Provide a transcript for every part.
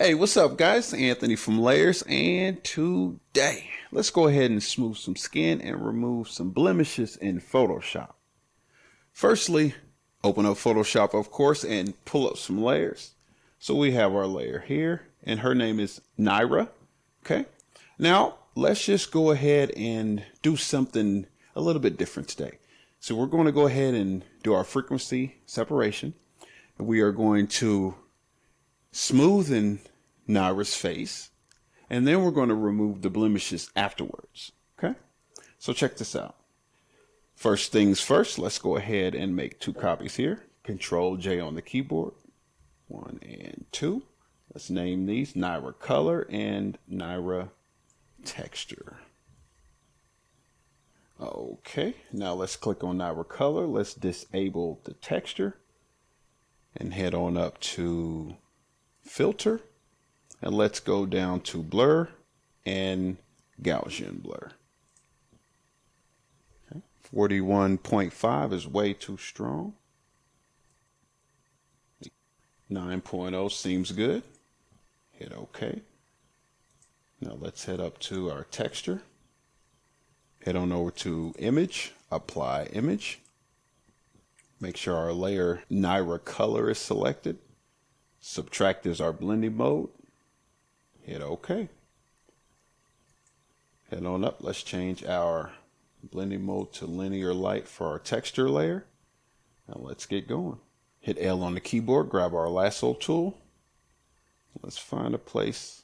Hey, what's up guys? Anthony from Layers, and today let's go ahead and smooth some skin and remove some blemishes in Photoshop. Firstly, open up Photoshop, of course, and pull up some layers. So we have our layer here, and her name is Naira. Okay, now let's just go ahead and do something a little bit different today. So we're going to go ahead and do our frequency separation. We are going to smoothen Naira's face, and then we're going to remove the blemishes afterwards. Okay, so check this out. First things first, let's go ahead and make two copies here. Control J on the keyboard, 1 and 2. Let's name these Naira Color and Naira Texture. Okay, now let's click on Naira Color. Let's disable the texture and head on up to Filter, and let's go down to Blur and Gaussian Blur. Okay. 41.5 is way too strong. 9.0 seems good. Hit OK. Now let's head up to our texture. Head on over to Image, Apply Image. Make sure our layer Naira Color is selected. Subtract is our blending mode. Hit OK. Head on up. Let's change our blending mode to linear light for our texture layer. Now let's get going. Hit L on the keyboard. Grab our lasso tool. Let's find a place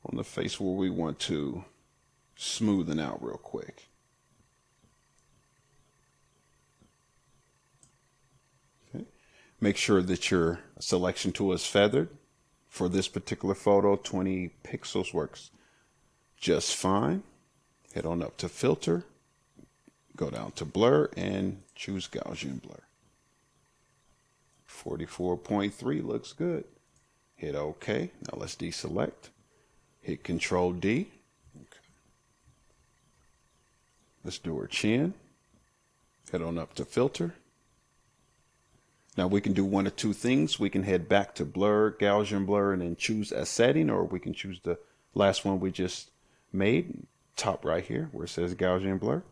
on the face where we want to smoothen out real quick. Make sure that your selection tool is feathered. For this particular photo, 20 pixels works just fine. Head on up to Filter, go down to Blur, and choose Gaussian Blur. 44.3 looks good. Hit OK. Now let's deselect. Hit Control D. Okay. Let's do her chin. Head on up to Filter. Now we can do one of two things. We can head back to Blur, Gaussian Blur, and then choose a setting, or we can choose the last one we just made, top right here where it says Gaussian Blur.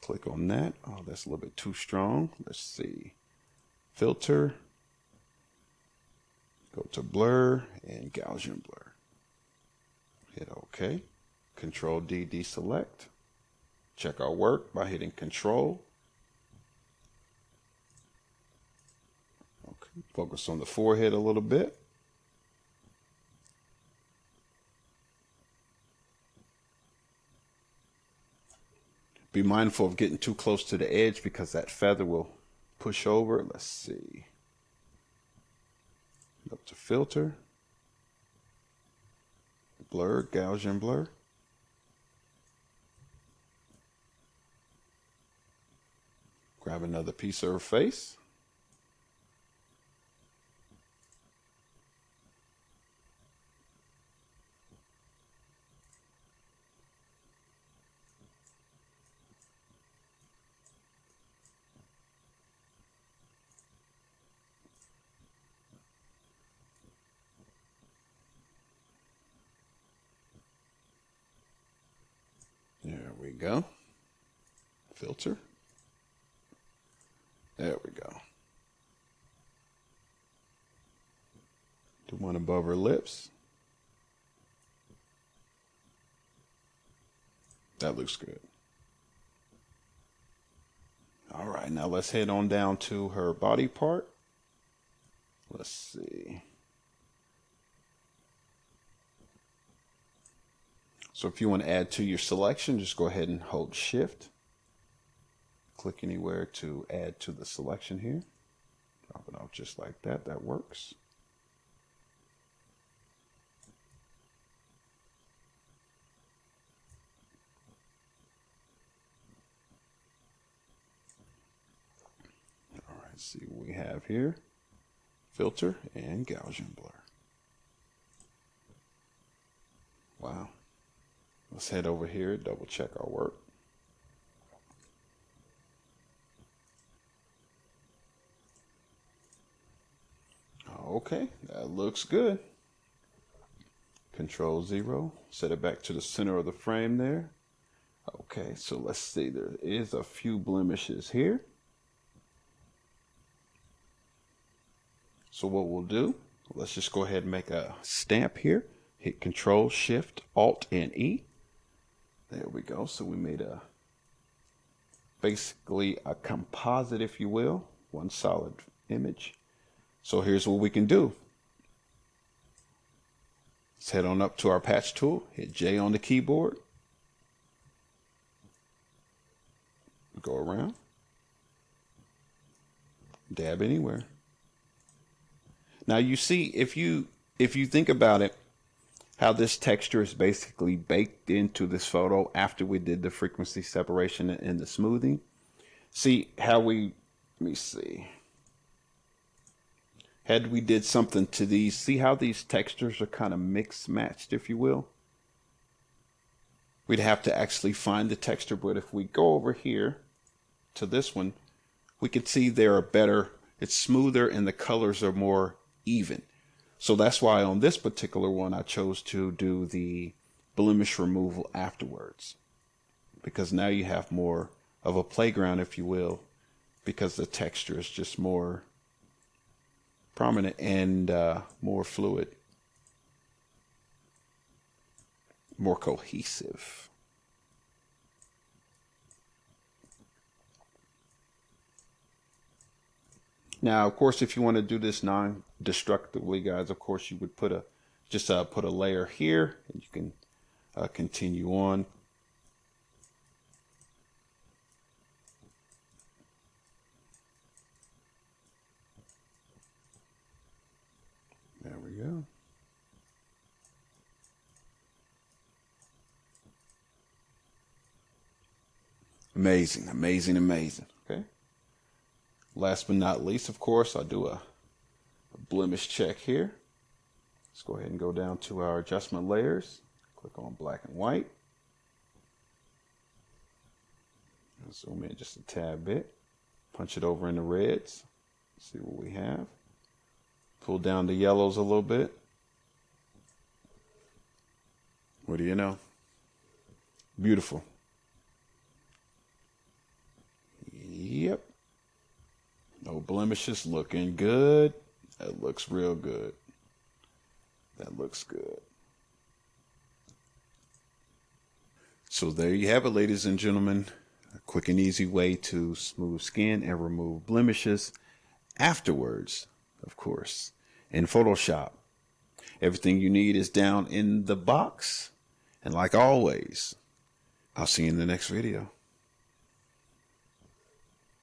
Click on that. Oh, that's a little bit too strong. Let's see. Filter. Go to Blur and Gaussian Blur. Hit OK. Control D, deselect. Check our work by hitting Control. Focus on the forehead a little bit. Be mindful of getting too close to the edge because that feather will push over. Let's see. Up to Filter. Blur, Gaussian Blur. Grab another piece of her face. There we go. Filter. There we go. Do one above her lips. That looks good. All right, now let's head on down to her body part. Let's see. So if you want to add to your selection, just go ahead and hold Shift. Click anywhere to add to the selection here. Drop it off just like that. That works. All right, see what we have here. Filter and Gaussian Blur. Wow. Let's head over here, double check our work. Okay, that looks good. Control 0, set it back to the center of the frame there. Okay, so let's see, there is a few blemishes here. So what we'll do, let's just go ahead and make a stamp here. Hit Control, Shift, Alt, and E. There we go. So we made basically a composite, if you will, one solid image. So here's what we can do. Let's head on up to our patch tool, hit J on the keyboard, go around, dab anywhere. Now you see, if you think about it, how this texture is basically baked into this photo after we did the frequency separation and the smoothing. See how let me see. Had we did something to these, see how these textures are kind of mixed matched, if you will? We'd have to actually find the texture, but if we go over here to this one, we can see they're better, it's smoother and the colors are more even. So that's why on this particular one I chose to do the blemish removal afterwards, because now you have more of a playground, if you will, because the texture is just more prominent and more fluid, more cohesive. Now, of course, if you want to do this non-destructively, guys, of course, you would put a layer here, and you can continue on. There we go. Amazing, amazing, amazing. Okay. Last but not least, of course, I'll do a blemish check here. Let's go ahead and go down to our adjustment layers. Click on black and white. Zoom in just a tad bit. Punch it over in the reds. See what we have. Pull down the yellows a little bit. What do you know? Beautiful. Yep. No blemishes, looking good. That looks real good. That looks good. So there you have it, ladies and gentlemen. A quick and easy way to smooth skin and remove blemishes afterwards, of course, in Photoshop. Everything you need is down in the box. And like always, I'll see you in the next video.